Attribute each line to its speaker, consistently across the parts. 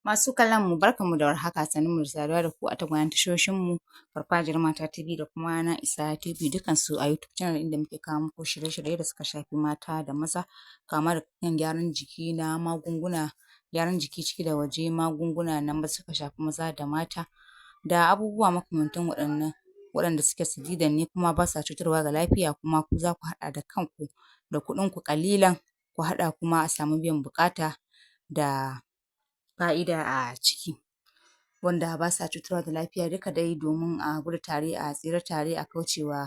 Speaker 1: Masu kallon mu barkanmu da warhaka, sannunmu da saduwa da ku a tagwayen tashoshin mu Farfajiyar Mata TV da kuma Na Isa TV, dukansu a YouTube channel inda muke kawo muku shirye-shirye da suka shafi mata da maza, kama daga kan gyaran jiki na magunguna, gyaran jiki ciki da waje, magunguna na suka shafi maza da mata, da abubuwa makamantan waɗannan waɗanda suke sadidan ne kuma ba sa cutarwa ga lafiya, kuma ku za ku haɗa da kanku da kuɗinku ƙalilan ku haɗa kuma a samu biyan buƙata da fa'ida a ciki, wanda ba sa cutarwa da lafiya, duka dai domin a gudu tare a tsira tare a kauce wa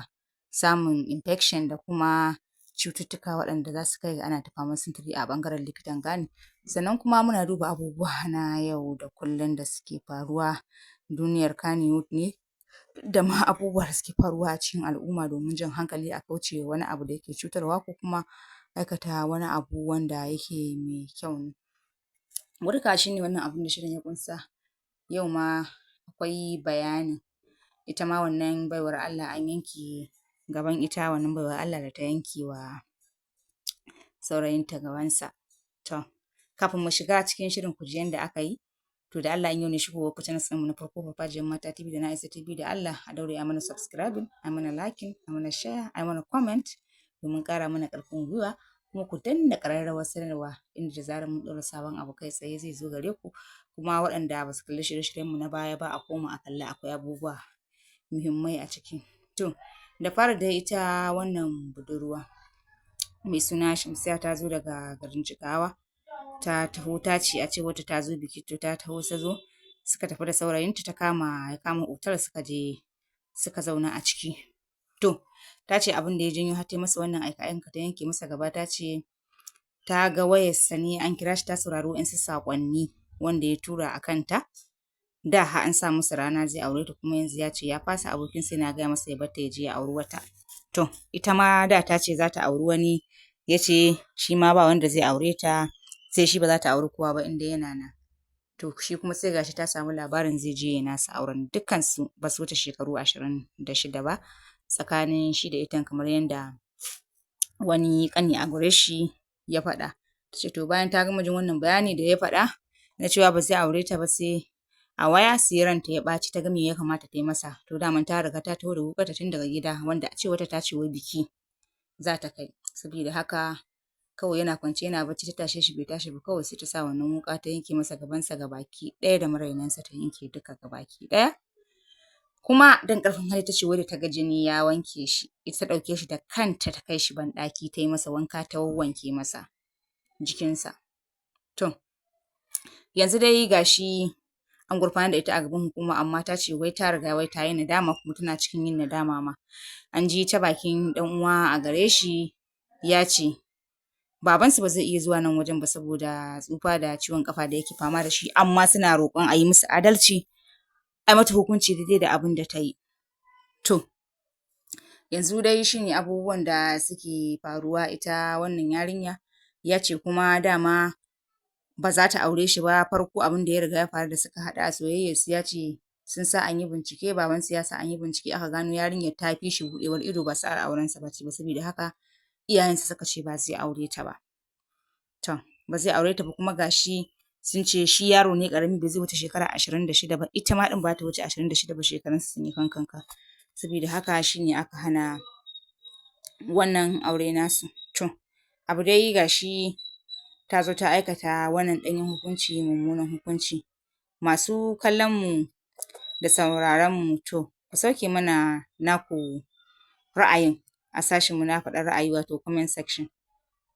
Speaker 1: samun infection da kuma cututtuka waɗanda za su kai ga ana ta faman sintiri a ɓangaren likitan gane. Sannan kuma muna duba abubuwa na yau da kullum da suke faruwa duniyar Kannywood ne, da ma abubuwa da suke faruwa a cikin al'umma domin jan hankali a kauce wa wani abu da yake cutarwa ko kuma aikata wani abu wanda yake mai kyau ne. Duka shi ne wannan abun da shirin ya ƙunsa. Yau ma akwai bayanin ita ma wannan baiwar Allah an yanke gaban ita wannan baiwar Allah da ta yanke wa saurayinta gabansa. To, kafin mu shiga cikin shirin ku ji yanda aka yi, to da Allah in yau ne shigowar ku channels ɗinmu na farko Farfajiyar Mata TV da Na Isa TV, da Allah a daure a mana subscribing, a mana liking, a mana share, a mana comment domin ƙara mana ƙarfin gwiwa, kuma ku danna ƙararrawar sanarwa inda da zarar mun ɗaura sabon abu kai tsaye zai zo gare ku, kuma waɗanda ba su kalli shirye-shiryenmu na baya ba a koma a kalla, akwai abubuwa muhimmai a ciki. To, da fari dai ita wannan budurwa mai suna Shamsiyya ta zo daga garin Jigawa, ta taho ta ce a cewarta ta zo biki, to ta taho ta zo suka tafi da saurayinta, ya kama otal suka je suka zauna a ciki. To, ta ce abin da ya janyo har ta yi masa wannan aika-aika ta yanke masa gaba, ta ce ta ga wayarsa ne an kira shi ta saurari waɗansu saƙonni wanda ya tura a kanta, da har an sa masa rana zai aure ta, kuma yanzu ya ce ya fasa, abokinsa yana gaya masa ya bar ta ya je ya auri wata. To, ita ma da ta ce za ta auri wani, ya ce shi ma ba wanda zai aure ta, sai shi ba za ta auri kowa ba in dai yana nan. To, shi kuma sai ga shi ta samu labarin zai je ya nasa auren, dukkansu ba su wuce shekaru 26 ba tsakanin shi da itan, kamar yanda wani ƙani a gare shi ya faɗa. Ta ce to bayan ta gama jin wannan bayani da ya faɗa na cewa ba zai aure ta ba, sai a waya sai ranta ya ɓaci, ta ga me ya kamata ta yi masa. To daman ta riga ta taho da wuƙarta tun daga gida, wanda a cewarta ta ce wai biki za ta kai, sabida haka kawai yana kwance yana bacci ta tashe shi bai tashi ba, kawai sai ta sa wannan wuƙa ta yanke masa gabansa gabaki ɗaya da marainansa ta yanke duka gabaki ɗaya. Kuma don ƙarfin hali ta ce wai da ta ga jini ya wanke shi, ita ta ɗauke shi da kanta ta kai shi banɗaki ta yi masa wanka ta wawwanke masa jikinsa. To, yanzu dai ga shi an gurfanar da ita a gaban hukuma, amma ta ce wai ta riga wai ta yi nadama, kuma tana cikin yin nadama ma. An ji ta bakin ɗan uwa a gare shi ya ce babansu ba zai iya zuwa nan wajen ba saboda tsufa da ciwon ƙafa da yake fama da shi, amma suna roƙon a yi musu adalci, a yi mata hukunci daidai da abin da ta yi. To, yanzu dai shi ne abubuwan da suke faruwa. Ita wannan yarinya ya ce kuma dama ba za ta aure shi ba, farko abin da ya riga ya faru da suka haɗu a soyayyarsu, ya ce sun sa an yi bincike, babansu ya sa an yi bincike aka gano yarinyar ta fi shi buɗewar ido, ba sa'ar aurensa ba ce ba, sabida haka iyayensa suka ce ba zai aure ta ba. To, ba zai aure ta ba, kuma ga shi sun ce shi yaro ne ƙarami, ba zai wuce shekara 26 ba, ita ma ɗin ba ta wuce 26 ba, shekarunsu sun yi kankanka, sabida haka shi ne aka hana wannan aure nasu. To, abu dai ga shi ta zo ta aikata wannan ɗanyen hukunci, mummunan hukunci. Masu kallon mu da sauraron mu, to ku sauke mana naku ra'ayin a sashinmu na faɗar ra'ayi, wato comment section.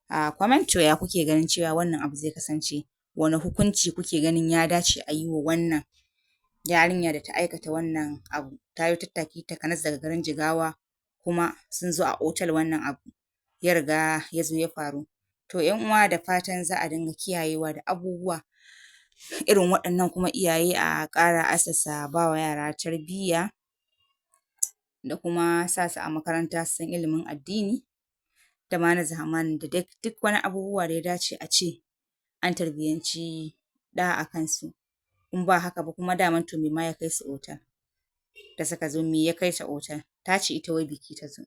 Speaker 1: A comment, to ya kuke ganin cewa wannan abu zai kasance? Wane hukunci kuke ganin ya dace a yi wa wannan yarinya da ta aikata wannan abu? Ta yo tattaki takanas daga garin Jigawa, kuma sun zo a otal wannan abu ya riga ya zo ya faru. To, ‘yan uwa da fatan za a dinga kiyayewa da abubuwa irin waɗannan, kuma iyaye a ƙara assasa ba wa yara tarbiyya da kuma sa su a makaranta su san ilimin addini da ma na zamani, da duk wani abubuwa da ya dace a ce an tarbiyyanci ɗa a kansu. In ba haka ba kuma daman to me ma ya kai su otal da suka zo, me ya kai ta otal? Ta ce ita wai biki ta zo.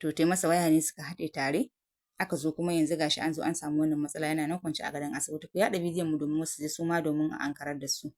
Speaker 1: To, ta yi masa waya ne suka haɗe tare aka zo kuma yanzu gashi an zo an samu wannan matsala yana nan kwance a gadon asibiti. Ku yaɗa bidiyon mu domin wasu su ji su ma domin a ankarar da su.